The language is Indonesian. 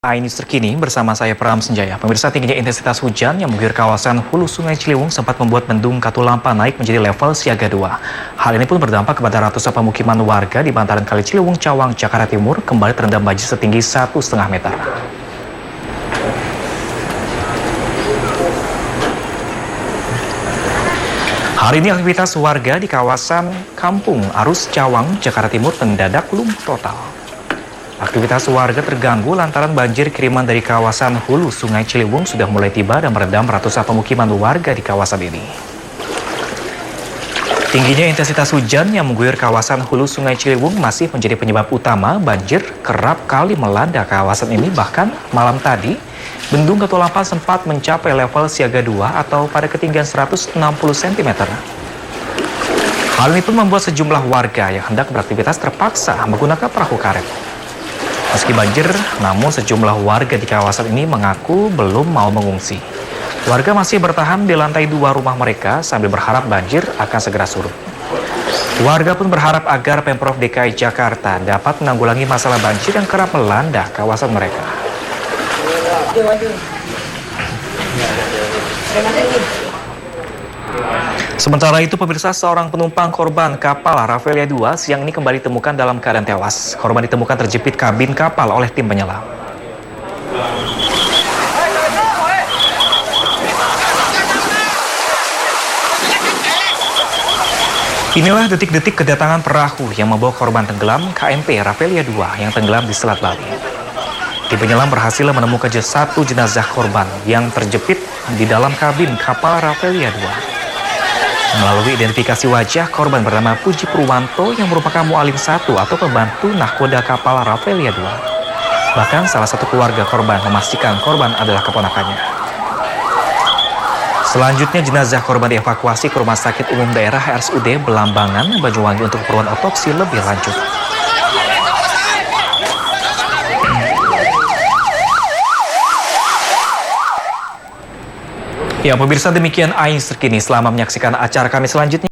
News terkini bersama saya Pram Senjaya. Pemirsa, tingginya intensitas hujan yang mengguyur kawasan hulu Sungai Ciliwung sempat membuat bendung Katulampa naik menjadi level siaga 2. Hal ini pun berdampak kepada ratusan pemukiman warga di bantaran Kali Ciliwung, Cawang, Jakarta Timur kembali terendam banjir setinggi 1,5 meter. Hari ini aktivitas warga di kawasan Kampung Arus Cawang, Jakarta Timur mendadak lumpuh total. Aktivitas warga terganggu lantaran banjir kiriman dari kawasan hulu Sungai Ciliwung sudah mulai tiba dan merendam ratusan pemukiman warga di kawasan ini. Tingginya intensitas hujan yang mengguyur kawasan hulu Sungai Ciliwung masih menjadi penyebab utama banjir kerap kali melanda kawasan ini. Bahkan malam tadi, bendung Katulampa sempat mencapai level siaga 2 atau pada ketinggian 160 cm. Hal ini pun membuat sejumlah warga yang hendak beraktivitas terpaksa menggunakan perahu karet. Meski banjir, namun sejumlah warga di kawasan ini mengaku belum mau mengungsi. Warga masih bertahan di lantai 2 rumah mereka sambil berharap banjir akan segera surut. Warga pun berharap agar Pemprov DKI Jakarta dapat menanggulangi masalah banjir yang kerap melanda kawasan mereka. Sementara itu, pemirsa, seorang penumpang korban kapal Rafflesia 2 siang ini kembali ditemukan dalam keadaan tewas. Korban ditemukan terjepit kabin kapal oleh tim penyelam. Inilah detik-detik kedatangan perahu yang membawa korban tenggelam KMP Rafflesia 2 yang tenggelam di Selat Bali. Tim penyelam berhasil menemukan satu jenazah korban yang terjepit di dalam kabin kapal Rafflesia 2. Melalui identifikasi wajah, korban bernama Puji Purwanto yang merupakan mualim 1 atau pembantu nahkoda kapal Rafflesia 2. Bahkan salah satu keluarga korban memastikan korban adalah keponakannya. Selanjutnya jenazah korban dievakuasi ke Rumah Sakit Umum Daerah RSUD Belambangan, Banyuwangi untuk keperluan otopsi lebih lanjut. Ya, pemirsa, demikian News terkini. Selamat menyaksikan acara kami selanjutnya.